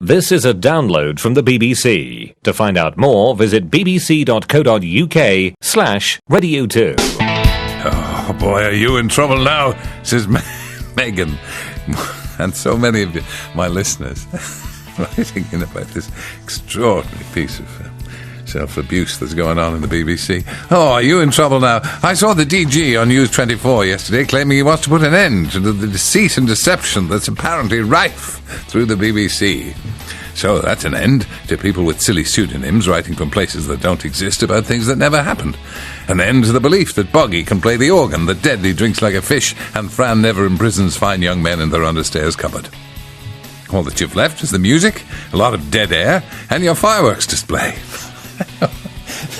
This is a download from the BBC. To find out more, visit bbc.co.uk/Radio 2. Oh boy, are you in trouble now, says Megan. And so many of you, my listeners, writing in about this extraordinary piece of self-abuse that's going on in the BBC. Oh, are you in trouble now? I saw the DG on News 24 yesterday claiming he wants to put an end to the deceit and deception that's apparently rife through the BBC. So that's an end to people with silly pseudonyms writing from places that don't exist about things that never happened. An end to the belief that Boggy can play the organ, that Deadly drinks like a fish, and Fran never imprisons fine young men in their understairs cupboard. All that you've left is the music, a lot of dead air, and your fireworks display.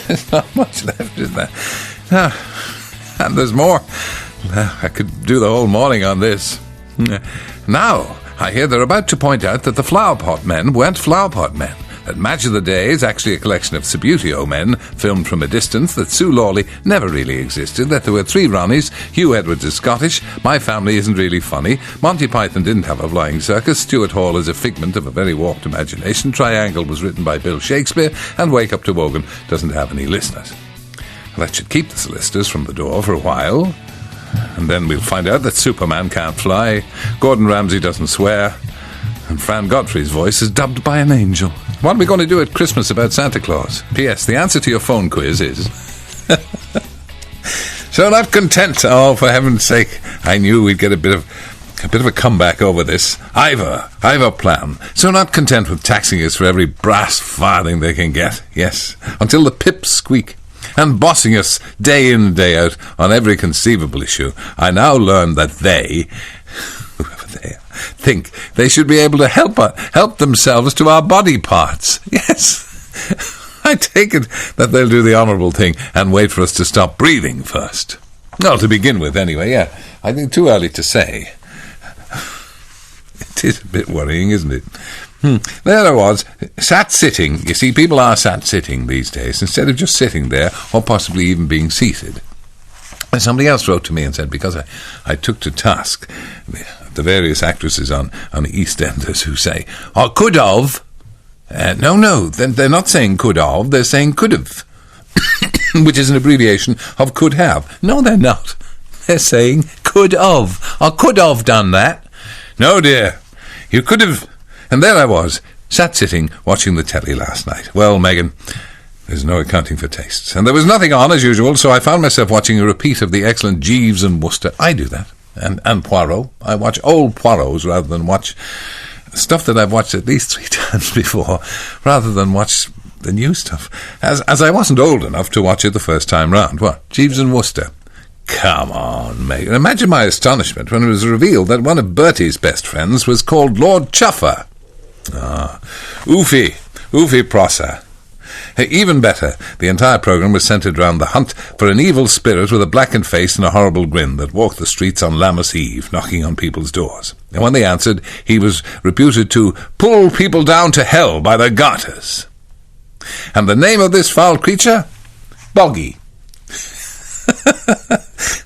There's not much left, is there? And there's more. I could do the whole morning on this. Now, I hear they're about to point out that the Flower Pot Men weren't Flower Pot Men. That Match of the Day is actually a collection of Subbuteo men filmed from a distance, that Sue Lawley never really existed, that there were 3 Ronnies, Hugh Edwards is Scottish, My Family isn't really funny, Monty Python didn't have a flying circus, Stuart Hall is a figment of a very warped imagination, Triangle was written by Bill Shakespeare, and Wake Up to Wogan doesn't have any listeners. That should keep the solicitors from the door for a while, and then we'll find out that Superman can't fly, Gordon Ramsay doesn't swear, and Fran Godfrey's voice is dubbed by an angel. What are we going to do at Christmas about Santa Claus? P.S. The answer to your phone quiz is... So not content. Oh, for heaven's sake. I knew we'd get a bit of a comeback over this. I've a plan. So not content with taxing us for every brass farthing they can get. Yes, until the pips squeak. And bossing us day in and day out on every conceivable issue. I now learn that they... whoever they are, think they should be able to help themselves to our body parts. Yes. I take it that they'll do the honourable thing and wait for us to stop breathing first. Well, to begin with, anyway, yeah. I think too early to say. It is a bit worrying, isn't it? There I was, sat sitting. You see, people are sat sitting these days, instead of just sitting there, or possibly even being seated. And somebody else wrote to me and said, because I took to task the various actresses on EastEnders who say, "Oh, could have." No, they're not saying could have, they're saying could have, which is an abbreviation of could have. No, they're not. They're saying could have, or could have done that. No, dear, you could have. And there I was, sat sitting, watching the telly last night. Well, Megan, there's no accounting for tastes. And there was nothing on, as usual, so I found myself watching a repeat of the excellent Jeeves and Wooster. I do that. And Poirot. I watch old Poirots rather than watch stuff that I've watched at least 3 times before, rather than watch the new stuff. As I wasn't old enough to watch it the first time round. What? Jeeves and Wooster? Come on, Megan. Imagine my astonishment when it was revealed that one of Bertie's best friends was called Lord Chuffer. Oofy Prosser. Even better, the entire programme was centred around the hunt for an evil spirit with a blackened face and a horrible grin that walked the streets on Lammas Eve, knocking on people's doors. And when they answered, he was reputed to pull people down to hell by their garters. And the name of this foul creature? Boggy.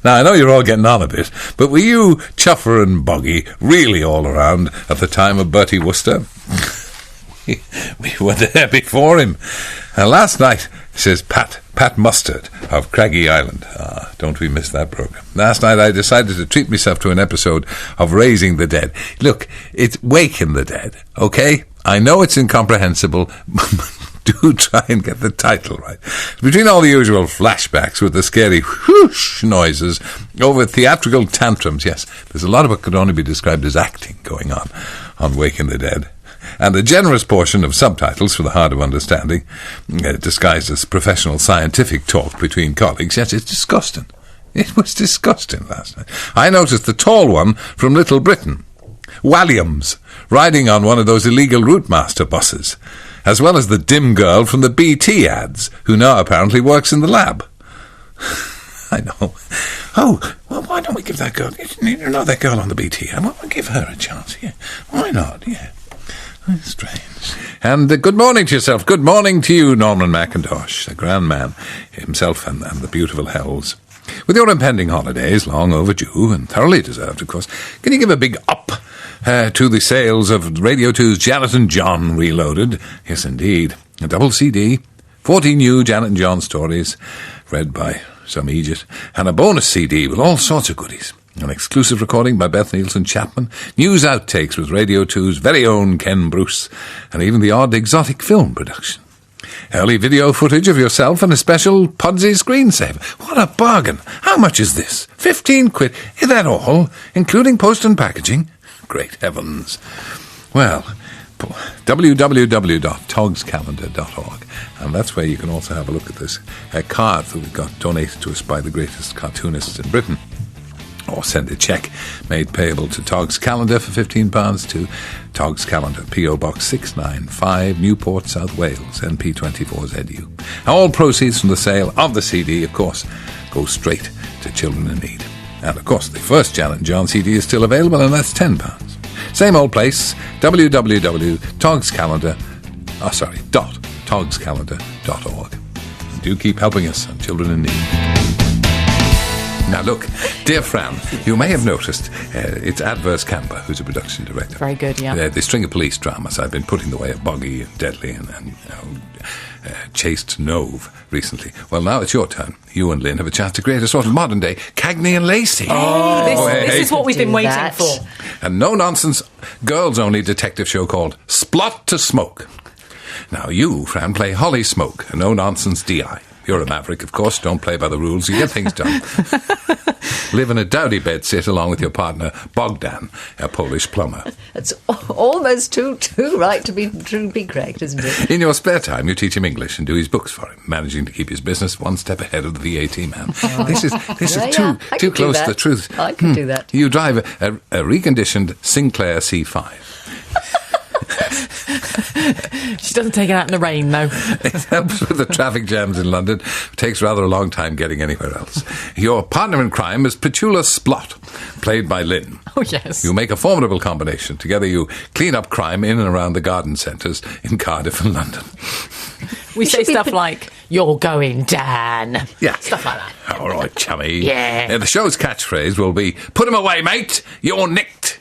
Now, I know you're all getting on a bit, but were you Chuffer and Boggy really all around at the time of Bertie Wooster? We were there before him. Last night, says Pat Mustard of Craggy Island. Don't we miss that programme? Last night I decided to treat myself to an episode of Raising the Dead. Look, it's Waking the Dead, okay? I know it's incomprehensible, do try and get the title right. Between all the usual flashbacks with the scary whoosh noises over theatrical tantrums, yes, there's a lot of what could only be described as acting going on Waking the Dead. And a generous portion of subtitles for the hard of understanding, disguised as professional scientific talk between colleagues. Yes, it's disgusting. It was disgusting last night. I noticed the tall one from Little Britain, Walliams, riding on one of those illegal Routemaster buses, as well as the dim girl from the BT ads, who now apparently works in the lab. I know. Oh, well, why don't we give that girl, you know that girl on the BT ad, why don't we give her a chance? Yeah, why not? Yeah. Strange. And good morning to yourself. Good morning to you, Norman McIntosh, the grand man himself and the beautiful Hells. With your impending holidays, long overdue and thoroughly deserved, of course, can you give a big up to the sales of Radio 2's Janet and John Reloaded. Yes, indeed. A double CD, 40 new Janet and John stories, read by some idiot, and a bonus CD with all sorts of goodies. An exclusive recording by Beth Nielsen Chapman, news outtakes with Radio 2's very own Ken Bruce, and even the odd exotic film production. Early video footage of yourself and a special Pudsey screensaver. What a bargain! How much is this? 15 quid. Is that all? Including post and packaging? Great heavens. Well, www.togscalendar.org, and that's where you can also have a look at this card that we got donated to us by the greatest cartoonists in Britain. Or send a cheque made payable to Togs Calendar for £15 to Togs Calendar, P.O. Box 695, Newport, South Wales, NP24ZU. All proceeds from the sale of the CD, of course, go straight to children in need. And, of course, the first Janet and John CD is still available, and that's £10. Same old place, www.togscalendar.org. Do keep helping us on children in need. Now look, dear Fran, you may have noticed it's Adverse Camper who's a production director. Very good, yeah. The string of police dramas I've been putting the way of Boggy and Deadly and Chaste Nove recently. Well, now it's your turn. You and Lynn have a chance to create a sort of modern-day Cagney and Lacey. This is what we've been waiting for. A no-nonsense, girls-only detective show called Splot to Smoke. Now you, Fran, play Holly Smoke, a no-nonsense DI. You're a maverick, of course. Don't play by the rules. You get things done. Live in a dowdy bedsit along with your partner, Bogdan, a Polish plumber. It's almost too right to be correct, isn't it? In your spare time, you teach him English and do his books for him, managing to keep his business one step ahead of the VAT man. This is too close to the truth. I can do that. You drive a reconditioned Sinclair C5. She doesn't take it out in the rain, though. It helps with the traffic jams in London. It takes rather a long time getting anywhere else. Your partner in crime is Petula Splot, played by Lynn. Oh, yes. You make a formidable combination. Together you clean up crime in and around the garden centres in Cardiff and London. We say stuff like, "You're going, Dan." Yeah. Stuff like that. All right, chummy. Yeah. The show's catchphrase will be, "Put him away, mate. You're nicked."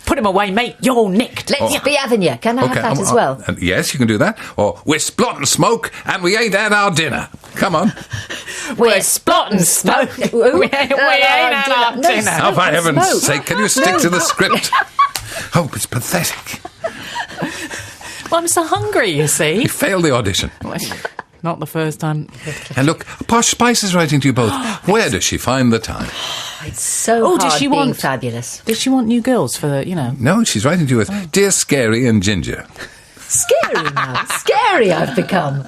Put him away, mate. You're nicked. Let's be having you. Can I have that as well? Yes, you can do that. Or, "We're splotting smoke and we ain't had our dinner." Come on. We're splotting smoke. we ain't had our dinner. Oh, for heaven's sake, can you stick to the script? Oh, it's pathetic. Well, I'm so hungry, you see. You failed the audition. Not the first time. And look, Posh Spice is writing to you both. Where does she find the time? It's so hard being fabulous. Does she want new girls for the, No, she's writing to you with, "Dear Scary and Ginger." Scary now. Scary I've become.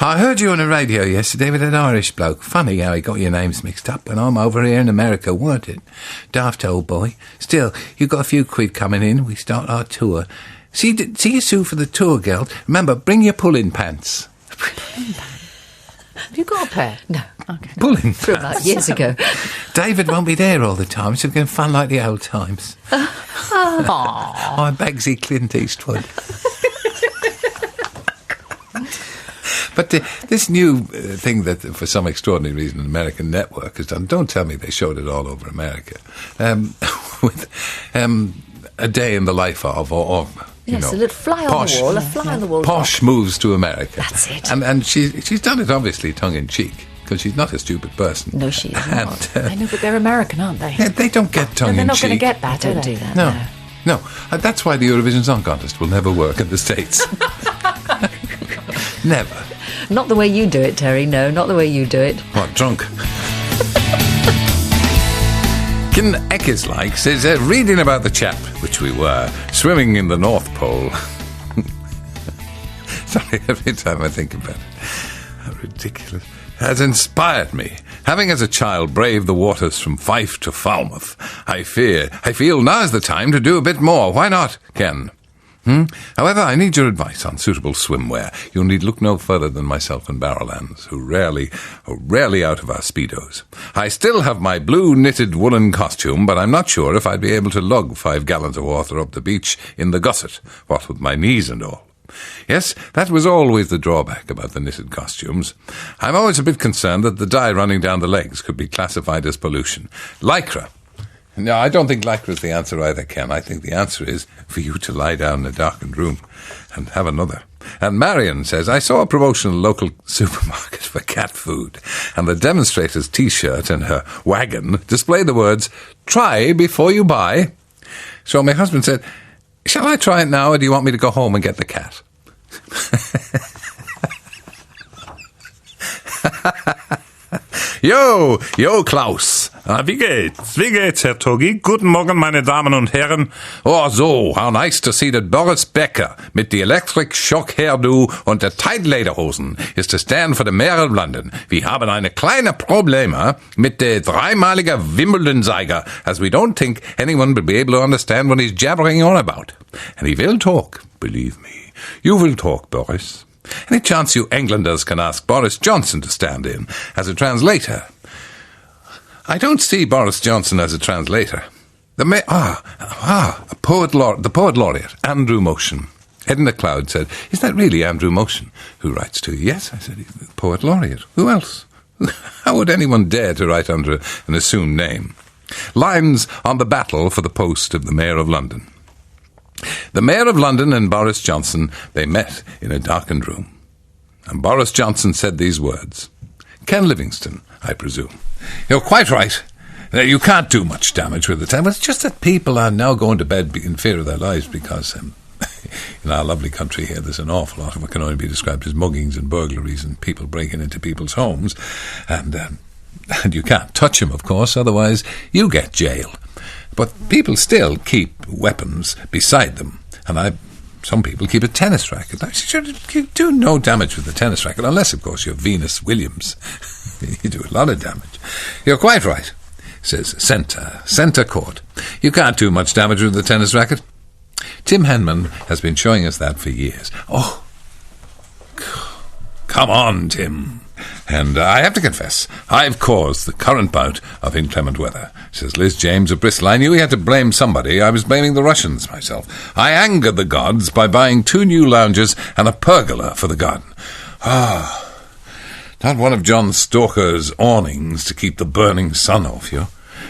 I heard you on the radio yesterday with an Irish bloke. Funny how he got your names mixed up when I'm over here in America, weren't it? Daft old boy. Still, you got a few quid coming in. We start our tour. See you soon for the tour, girl. Remember, bring your pull-in pants. Have you got a pair? No. Okay. Pull-in From pants. years ago. David won't be there all the time, so we're going to fun like the old times. I'm Bagsy Clint Eastwood. But this new thing that, for some extraordinary reason, an American network has done, don't tell me they showed it all over America, with a day in the life of, or yes, a little fly Posh, on the wall, a fly on the wall. Posh moves to America. That's it. And she's done it, obviously, tongue-in-cheek, because she's not a stupid person. No, she is not. I know, but they're American, aren't they? Yeah, they don't get tongue-in-cheek. They're not going to get that, Don't do that. No. That's why the Eurovision Song Contest will never work in the States. Never. Not the way you do it, Terry. No, not the way you do it. What, drunk? Kin Eckerslike says, reading about the chap, which we were, swimming in the North Pole. Sorry, every time I think about it. How ridiculous. Has inspired me. Having as a child braved the waters from Fife to Falmouth, I feel now's the time to do a bit more. Why not, Ken? However, I need your advice on suitable swimwear. You'll need look no further than myself and Barrowlands, who are rarely out of our Speedos. I still have my blue knitted woolen costume, but I'm not sure if I'd be able to lug 5 gallons of water up the beach in the gusset, what with my knees and all. Yes, that was always the drawback about the knitted costumes. I'm always a bit concerned that the dye running down the legs could be classified as pollution. Lycra No, I don't think lycra's the answer either, Ken. I think the answer is for you to lie down in a darkened room and have another. And Marion says, I saw a promotional local supermarket for cat food, and the demonstrator's T-shirt and her wagon display the words, try before you buy. So my husband said, shall I try it now, or do you want me to go home and get the cat? Jo, Klaus. Wie geht's, Herr Togi? Guten Morgen, meine Damen und Herren. Oh, so, how nice to see that Boris Becker mit the electric shock hairdo und der tight lederhosen is to stand for the Mayor of London. Wir haben eine kleine Probleme mit der dreimaliger Wimbledon-Sieger, as we don't think anyone will be able to understand what he's jabbering on about. And he will talk, believe me. You will talk, Boris. Any chance you Englanders can ask Boris Johnson to stand in as a translator? I don't see Boris Johnson as a translator. The poet laureate, Andrew Motion. Edna Cloud said, is that really Andrew Motion who writes to you? Yes, I said, he's the poet laureate. Who else? How would anyone dare to write under an assumed name? Lines on the battle for the post of the Mayor of London. The Mayor of London and Boris Johnson, they met in a darkened room. And Boris Johnson said these words. Ken Livingstone, I presume. You're quite right. You can't do much damage with the time. It's just that people are now going to bed in fear of their lives because in our lovely country here there's an awful lot of what can only be described as muggings and burglaries and people breaking into people's homes. And you can't touch them, of course, otherwise you get jail. But people still keep weapons beside them. And some people keep a tennis racket. You do no damage with a tennis racket, unless, of course, you're Venus Williams. You do a lot of damage. You're quite right, says Centre Court. You can't do much damage with a tennis racket. Tim Henman has been showing us that for years. Oh, come on, Tim. And I have to confess, I've caused the current bout of inclement weather, says Liz James of Bristol. I knew he had to blame somebody. I was blaming the Russians myself. I angered the gods by buying 2 new loungers and a pergola for the garden. Not one of John Stalker's awnings to keep the burning sun off you.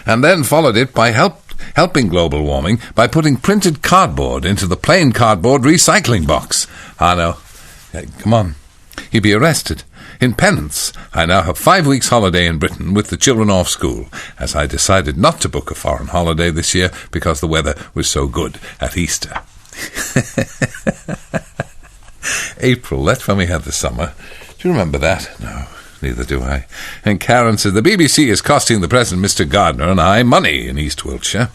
And then followed it by helping global warming by putting printed cardboard into the plain cardboard recycling box. No. Come on. You'd be arrested. In penance, I now have 5 weeks' holiday in Britain with the children off school, as I decided not to book a foreign holiday this year because the weather was so good at Easter. April, that's when we had the summer. Do you remember that? No, neither do I. And Karen said, the BBC is costing the present Mr. Gardner and I money in East Wiltshire.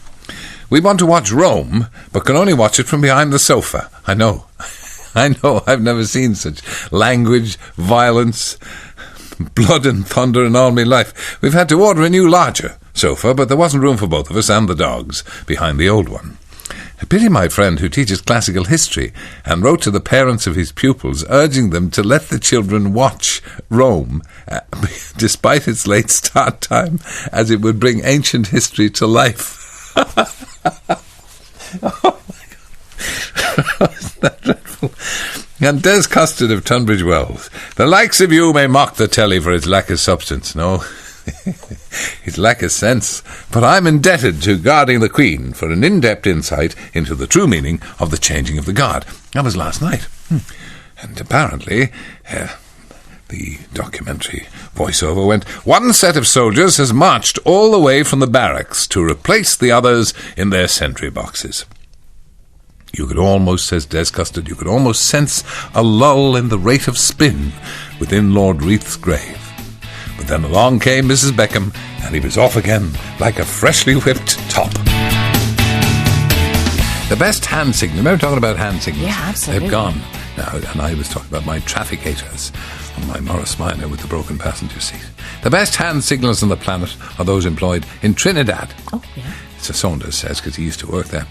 We want to watch Rome, but can only watch it from behind the sofa. I know, I've never seen such language, violence, blood and thunder in all my life. We've had to order a new larger sofa, but there wasn't room for both of us and the dogs behind the old one. I pity my friend who teaches classical history and wrote to the parents of his pupils urging them to let the children watch Rome, despite its late start time, as it would bring ancient history to life. Oh, my God. Isn't that dreadful? And Des Custard of Tunbridge Wells. The likes of you may mock the telly for its lack of substance. No, its lack of sense. But I'm indebted to Guarding the Queen for an in-depth insight into the true meaning of the changing of the guard. That was last night. And apparently, the documentary voiceover went, one set of soldiers has marched all the way from the barracks to replace the others in their sentry boxes. You could almost, says Des Custard, you could almost sense a lull in the rate of spin within Lord Reith's grave. But then along came Mrs. Beckham, and he was off again like a freshly whipped top. The best hand signal. Remember talking about hand signals? Yeah, absolutely. They've gone now, and I was talking about my trafficators on my Morris Minor with the broken passenger seat. The best hand signals on the planet are those employed in Trinidad. Oh, yeah. Sir Saunders says, because he used to work there.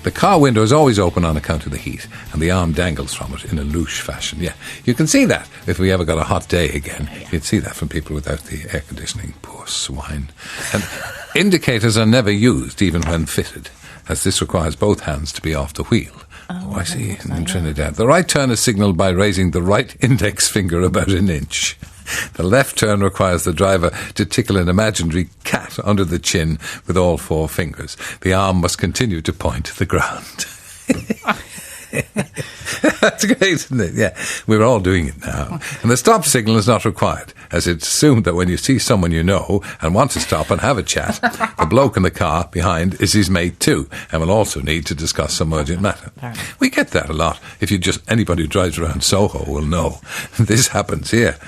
The car window is always open on account of the heat, and the arm dangles from it in a louche fashion. Yeah, you can see that if we ever got a hot day again. You'd see that from people without the air conditioning. Poor swine. And indicators are never used, even when fitted, as this requires both hands to be off the wheel. Oh, I see, in Trinidad. The right turn is signalled by raising the right index finger about an inch. The left turn requires the driver to tickle an imaginary cat under the chin with all 4 fingers. The arm must continue to point to the ground. That's great, isn't it? Yeah, we're all doing it now. And the stop signal is not required, as it's assumed that when you see someone you know and want to stop and have a chat, the bloke in the car behind is his mate too, and will also need to discuss some urgent matter. We get that a lot. Anybody who drives around Soho will know. This happens here.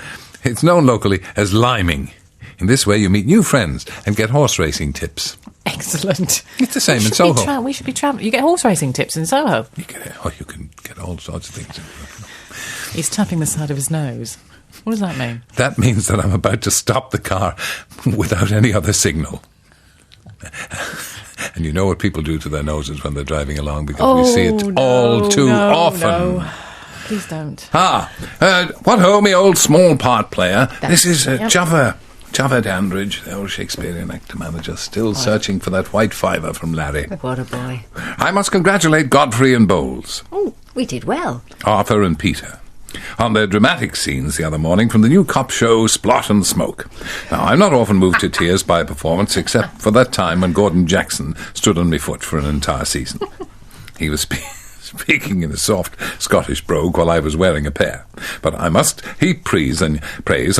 It's known locally as liming. In this way, you meet new friends and get horse racing tips. Excellent. It's the same in Soho. We should be travelling. You get horse racing tips in Soho. You can get all sorts of things. He's tapping the side of his nose. What does that mean? That means that I'm about to stop the car without any other signal. And you know what people do to their noses when they're driving along, because we see it all too often. No. Please don't. What ho, me old small part player. This is Java Dandridge, the old Shakespearean actor manager, still searching for that white fiver from Larry. What a boy. I must congratulate Godfrey and Bowles. Oh, we did well. Arthur and Peter. On their dramatic scenes the other morning from the new cop show Splot and Smoke. Now, I'm not often moved to tears by a performance, except for that time when Gordon Jackson stood on my foot for an entire season. He was speaking in a soft Scottish brogue while I was wearing a pair. But I must heap praise on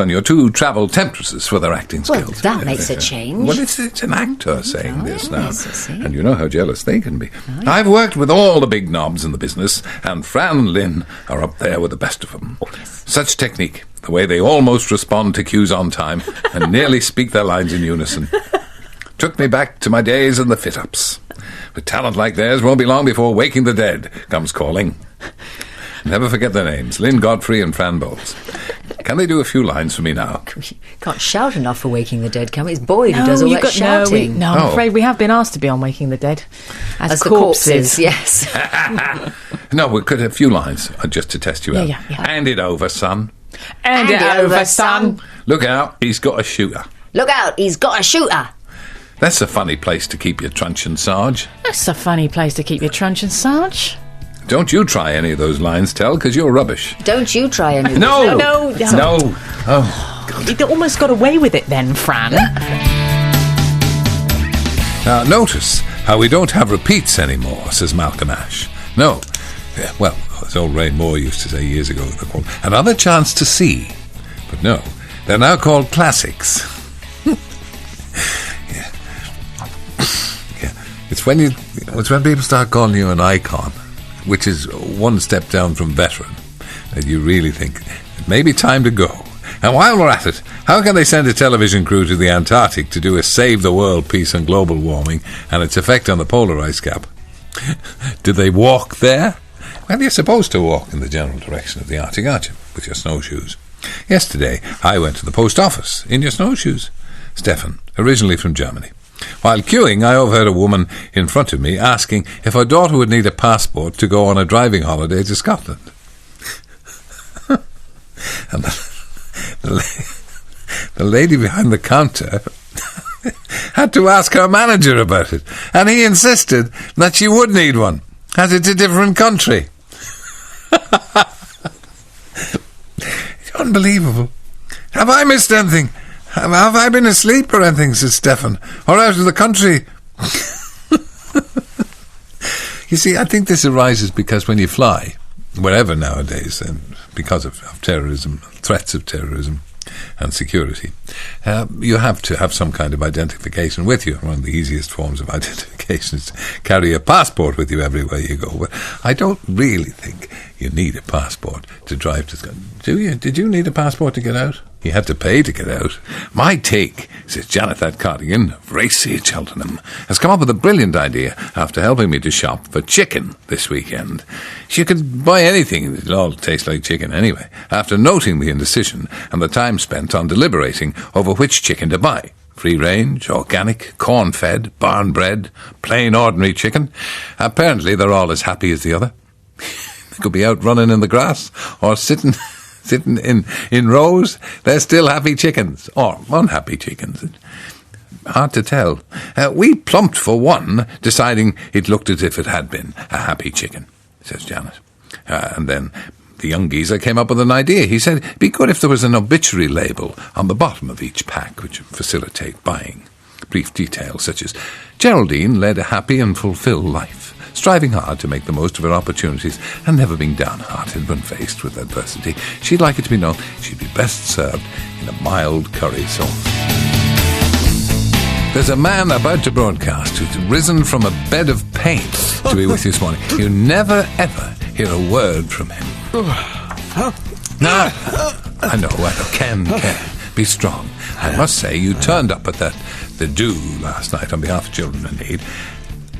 your 2 travel temptresses for their acting skills. Well, that makes a change. Well, it's an actor saying this now. Yes, And you know how jealous they can be. I've worked with all the big knobs in the business, and Fran and Lynn are up there with the best of them. Such technique, the way they almost respond to cues on time and nearly speak their lines in unison. Took me back to my days in the fit-ups. With talent like theirs, won't be long before Waking the Dead comes calling. Never forget their names, Lynn Godfrey and Fran Bowles. Can they do a few lines for me now? Can't shout enough for Waking the Dead, can we? It's Boyd who does all that shouting. I'm afraid we have been asked to be on Waking the Dead. As the corpses, yes. No, we could have a few lines just to test you out. Yeah. Hand it over, son. Hand it over, son. Look out, he's got a shooter. Look out, he's got a shooter. That's a funny place to keep your truncheon, Sarge. That's a funny place to keep your truncheon, Sarge. Don't you try any of those lines, Tell, because you're rubbish. Don't you try any of those. No! Oh, God. You almost got away with it then, Fran. Now, notice how we don't have repeats anymore, says Malcolm Ash. No. Well, as old Ray Moore used to say years ago, they're called another chance to see. But no, they're now called classics. It's when people start calling you an icon, which is one step down from veteran, that you really think it may be time to go. And while we're at it, how can they send a television crew to the Antarctic to do a Save the World piece on global warming and its effect on the polar ice cap? Did they walk there? Well, you're supposed to walk in the general direction of the Arctic, aren't you, with your snowshoes? Yesterday, I went to the post office in your snowshoes. Stefan, originally from Germany. While queuing, I overheard a woman in front of me asking if her daughter would need a passport to go on a driving holiday to Scotland. And the lady behind the counter had to ask her manager about it, and he insisted that she would need one, as it's a different country. It's unbelievable. Have I missed anything? Have I been asleep or anything, says Stefan, or out of the country? You see, I think this arises because when you fly, wherever nowadays, and because of terrorism, threats of terrorism and security, you have to have some kind of identification with you. One of the easiest forms of identification is to carry a passport with you everywhere you go. But I don't really think you need a passport to drive to Scotland. Do you? Did you need a passport to get out? You had to pay to get out. My take, says Janet that Cardigan of Racy at Cheltenham, has come up with a brilliant idea after helping me to shop for chicken this weekend. She could buy anything, it'll all taste like chicken anyway, after noting the indecision and the time spent on deliberating over which chicken to buy. Free range, organic, corn-fed, barn-bred, plain ordinary chicken. Apparently they're all as happy as the other. They could be out running in the grass or sitting in rows. They're still happy chickens, or unhappy chickens. Hard to tell. We plumped for one, deciding it looked as if it had been a happy chicken, says Janet. And then The young geezer came up with an idea. He said it'd be good if there was an obituary label on the bottom of each pack, which would facilitate buying. Brief details such as, Geraldine led a happy and fulfilled life, striving hard to make the most of her opportunities and never being downhearted when faced with adversity. She'd like it to be known she'd be best served in a mild curry sauce. There's a man about to broadcast who's risen from a bed of pain to be with you this morning. You never, ever hear a word from him. No, I know. Ken, be strong. I must say, you turned up at the do last night on behalf of children in need,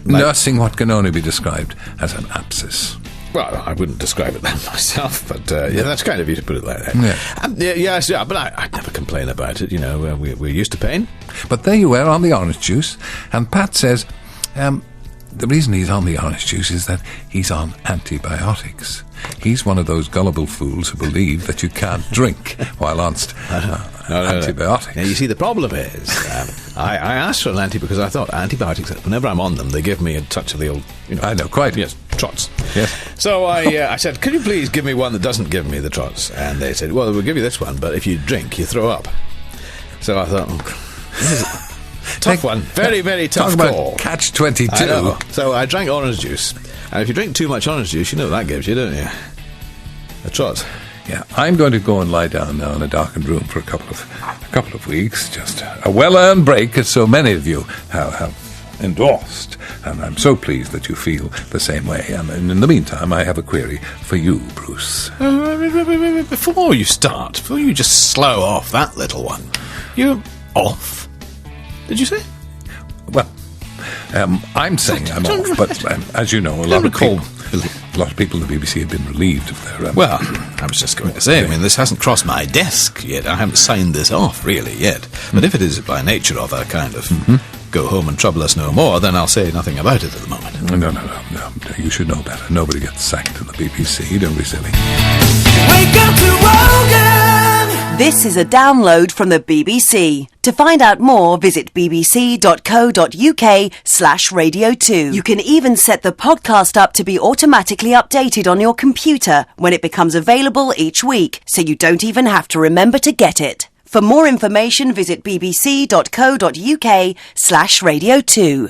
nursing what can only be described as an abscess. Well, I wouldn't describe it that myself, but that's kind of you to put it like that. But I'd never complain about it. You know, we're used to pain. But there you were on the orange juice, and Pat says the reason he's on the orange juice is that he's on antibiotics. He's one of those gullible fools who believe that you can't drink while on antibiotics. Now, you see, the problem is, I asked for an because I thought antibiotics, whenever I'm on them, they give me a touch of the old, I know, quite. Yes, trots. Yes. So I said, could you please give me one that doesn't give me the trots? And they said, well, we'll give you this one, but if you drink, you throw up. So I thought, this is a tough one. Very, very tough call. Catch-22. So I drank orange juice. And if you drink too much orange juice, you know what that gives you, don't you? A trot. Yeah, I'm going to go and lie down now in a darkened room for a couple of weeks. Just a well-earned break, as so many of you have endorsed. And I'm so pleased that you feel the same way. And in the meantime, I have a query for you, Bruce. Before you just slow off that little one, you're off. Did you say? Well, I'm saying I'm off, but as you know, a lot of people in the BBC have been relieved of their... Well, I was just going to say, this hasn't crossed my desk yet. I haven't signed this off, really, yet. But if it is by nature of a kind of go home and trouble us no more, then I'll say nothing about it at the moment. No. You should know better. Nobody gets sacked in the BBC. Don't be silly. Wake up to Wogan! This is a download from the BBC. To find out more, visit bbc.co.uk/Radio 2. You can even set the podcast up to be automatically updated on your computer when it becomes available each week, so you don't even have to remember to get it. For more information, visit bbc.co.uk/Radio 2.